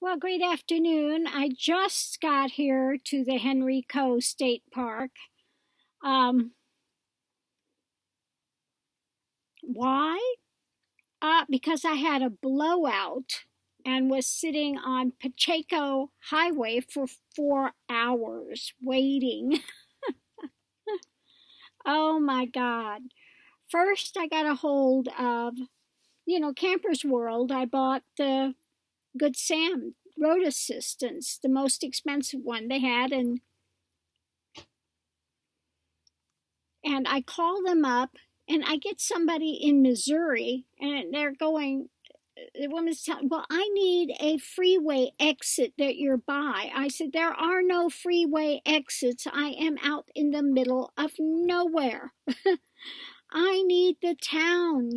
Well, great afternoon. I just got here to the Henrico State Park. Um, why? Because I had a blowout and was sitting on Pacheco Highway for 4 hours waiting. Oh my God. First, I got a hold of, Campers World. I bought the Good Sam road assistance, the most expensive one they had, and I call them up and I get somebody in Missouri and they're going, the woman's telling, well, I need a freeway exit that you're by. I said, there are no freeway exits. I am out in the middle of nowhere. I need the town.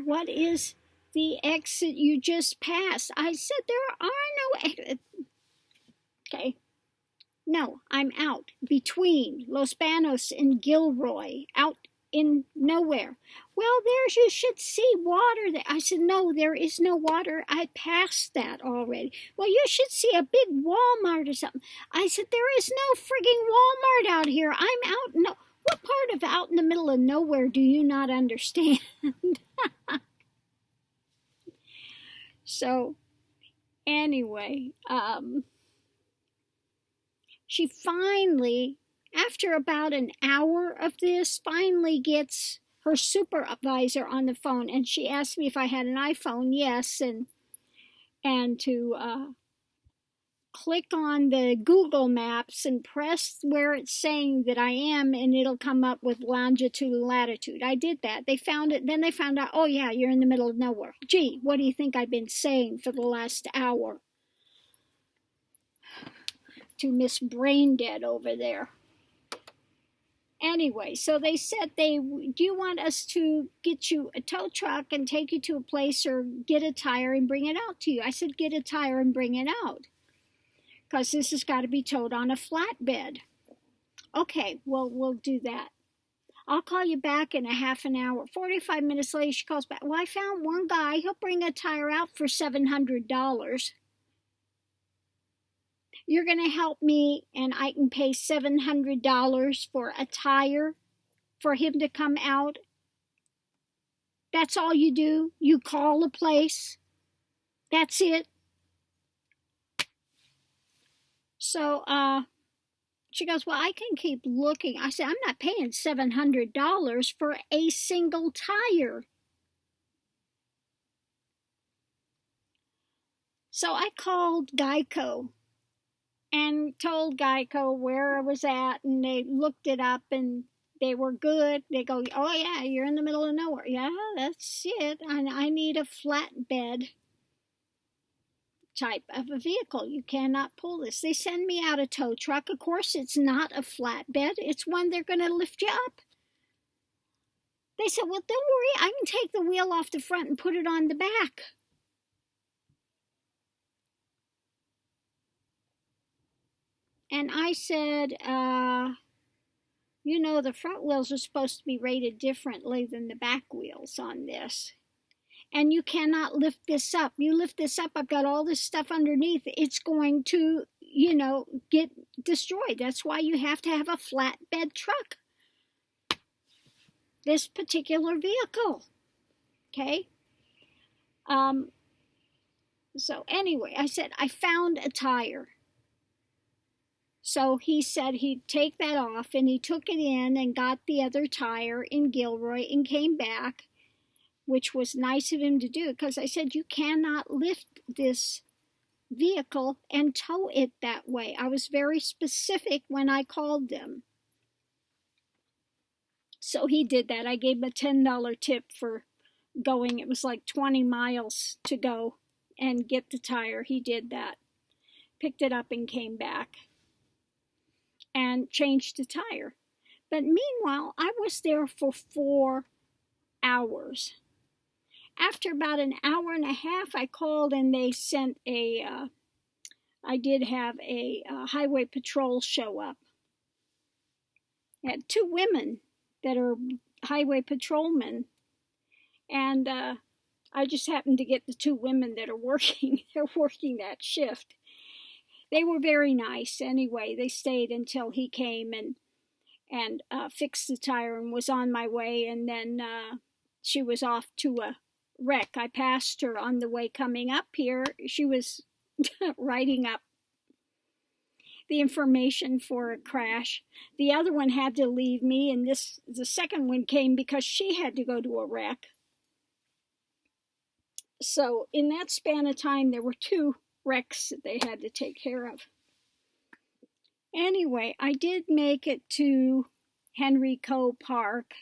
What is the exit you just passed? I said, there are no exits. Okay. No, I'm out between Los Banos and Gilroy, out in nowhere. Well, you should see water there. I said, no, there is no water. I passed that already. Well, you should see a big Walmart or something. I said, there is no frigging Walmart out here. I'm out. No, what part of out in the middle of nowhere do you not understand? So, anyway, she finally, after about an hour of this, finally gets her supervisor on the phone, and she asked me if I had an iPhone. Yes, and to click on the Google Maps and press where it's saying that I am, and it'll come up with longitude and latitude. I did that. They found it. Then they found out, oh yeah, you're in the middle of nowhere. Gee, what do you think I've been saying for the last hour to Miss Brain Dead over there? Anyway, so they said, do you want us to get you a tow truck and take you to a place, or get a tire and bring it out to you? I said, get a tire and bring it out, because this has got to be towed on a flatbed. Okay, well, we'll do that. I'll call you back in a half an hour. 45 minutes later, she calls back. Well, I found one guy. He'll bring a tire out for $700. You're going to help me, and I can pay $700 for a tire for him to come out. That's all you do? You call a place? That's it? So, she goes, well, I can keep looking. I said, I'm not paying $700 for a single tire. So I called Geico and told Geico where I was at, and they looked it up and they were good. They go, oh yeah, you're in the middle of nowhere. Yeah, that's it. I need a flatbed type of a vehicle. You cannot pull this. They send me out a tow truck. Of course, it's not a flatbed. It's one they're going to lift you up. They said, well, don't worry. I can take the wheel off the front and put it on the back. And I said, the front wheels are supposed to be rated differently than the back wheels on this. And you cannot lift this up. You lift this up, I've got all this stuff underneath. It's going to, get destroyed. That's why you have to have a flatbed truck. This particular vehicle. Okay? So anyway, I said, I found a tire. So he said he'd take that off, and he took it in and got the other tire in Gilroy and came back, which was nice of him to do, because I said, you cannot lift this vehicle and tow it that way. I was very specific when I called them. So he did that. I gave him a $10 tip for going. It was like 20 miles to go and get the tire. He did that. Picked it up and came back and changed the tire. But meanwhile, I was there for 4 hours. After about an hour and a half, I called, and they sent I did have a highway patrol show up. I had 2 women that are highway patrolmen. And I just happened to get the two women that are working. They're working that shift. They were very nice. Anyway, they stayed until he came and fixed the tire and was on my way. And then she was off to a wreck. I passed her on the way coming up here. She was writing up the information for a crash. The other one had to leave me, and the second one came because she had to go to a wreck. So in that span of time, there were two wrecks that they had to take care of. Anyway, I did make it to Henry Coe Park,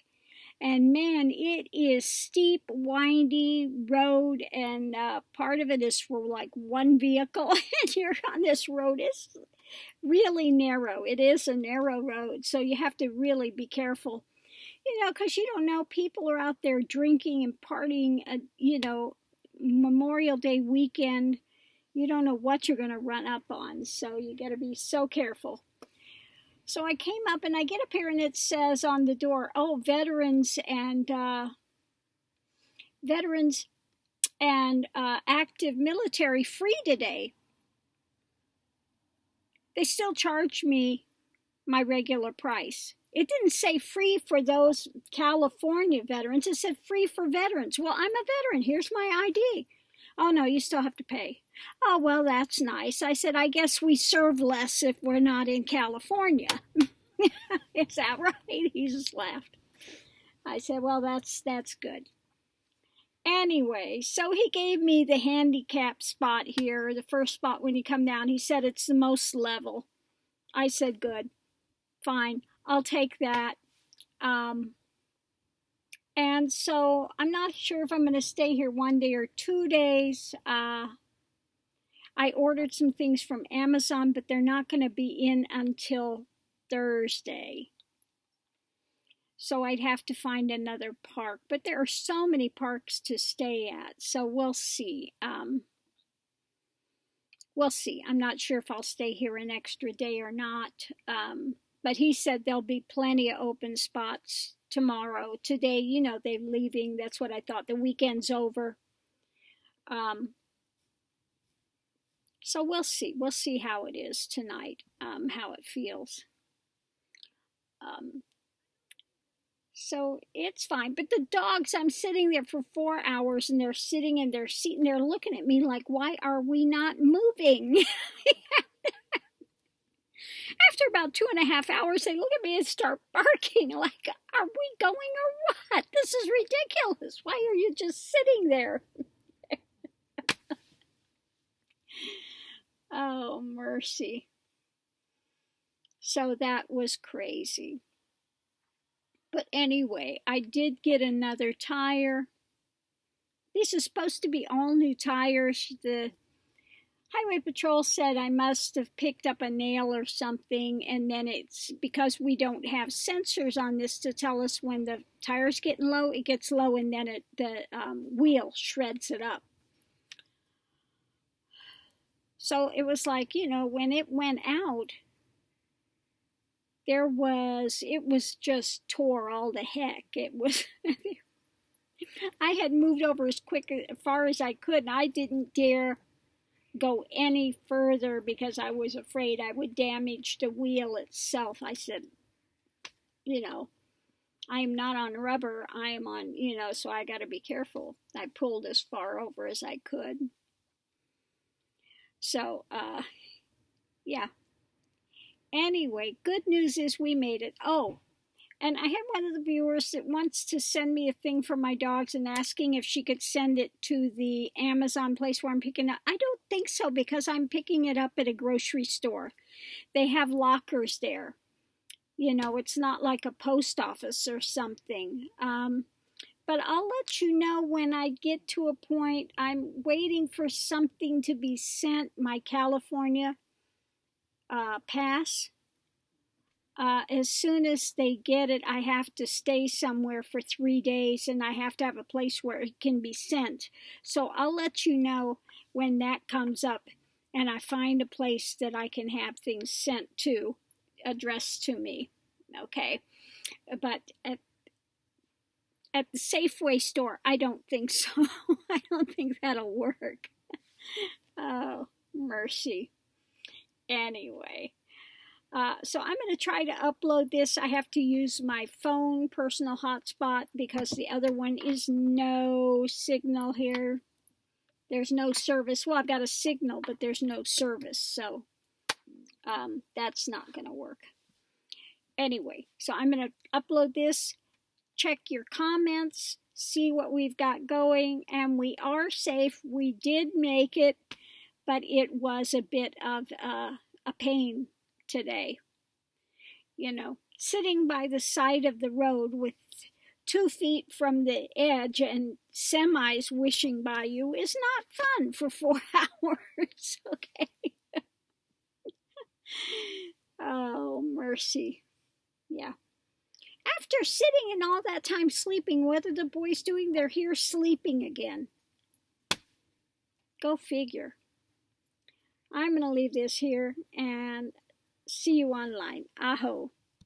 and man, it is steep, windy road, and part of it is for like one vehicle, and you're on this road. It's really narrow. It is a narrow road, so you have to really be careful, because you don't know. People are out there drinking and partying, Memorial Day weekend. You don't know what you're going to run up on, so you got to be so careful. So I came up and I get up here and it says on the door, veterans and active military free today. They still charge me my regular price. It didn't say free for those California veterans. It said free for veterans. Well, I'm a veteran. Here's my ID. Oh, no, you still have to pay. Oh, well, that's nice. I said, I guess we serve less if we're not in California. Is that right? He just laughed. I said, well, that's good. Anyway, so he gave me the handicap spot here, the first spot when you come down. He said it's the most level. I said, good, fine, I'll take that. And so I'm not sure if I'm going to stay here 1 day or 2 days. I ordered some things from Amazon, but they're not going to be in until Thursday. So I'd have to find another park. But there are so many parks to stay at, so we'll see. We'll see. I'm not sure if I'll stay here an extra day or not. But he said there'll be plenty of open spots tomorrow. Today, they're leaving. That's what I thought. The weekend's over. So we'll see. We'll see how it is tonight, how it feels. So it's fine. But the dogs, I'm sitting there for 4 hours and they're sitting in their seat and they're looking at me like, why are we not moving? After about 2.5 hours, they look at me and start barking like, are we going or what? This is ridiculous. Why are you just sitting there? Oh, mercy. So that was crazy. But anyway, I did get another tire. These are supposed to be all new tires. The Highway Patrol said I must have picked up a nail or something, and then it's because we don't have sensors on this to tell us when the tire's getting low, it gets low, and then the wheel shreds it up. So it was like, when it went out, it was just tore all to heck. It was, I had moved over as far as I could, and I didn't dare go any further because I was afraid I would damage the wheel itself. I said, I am not on rubber. I am on, so I got to be careful. I pulled as far over as I could. So, yeah. Anyway, good news is we made it. Oh, and I had one of the viewers that wants to send me a thing for my dogs and asking if she could send it to the Amazon place where I'm picking it up. I don't think so because I'm picking it up at a grocery store. They have lockers there. It's not like a post office or something. But I'll let you know when I get to a point. I'm waiting for something to be sent, my California pass. As soon as they get it, I have to stay somewhere for 3 days, and I have to have a place where it can be sent. So I'll let you know when that comes up, and I find a place that I can have things sent to, addressed to me. Okay, but at the Safeway store. I don't think so. I don't think that'll work. Oh, mercy. Anyway, so I'm going to try to upload this. I have to use my phone personal hotspot because the other one is no signal here. There's no service. Well, I've got a signal, but there's no service, so that's not going to work. Anyway, so I'm going to upload this, check your comments, see what we've got going, and we are safe. We did make it, but it was a bit of a pain today. You know, sitting by the side of the road with 2 feet from the edge and semis wishing by you is not fun for 4 hours, okay? Oh, mercy. Yeah. After sitting and all that time sleeping, what are the boys doing? They're here sleeping again. Go figure. I'm going to leave this here and see you online. Aho.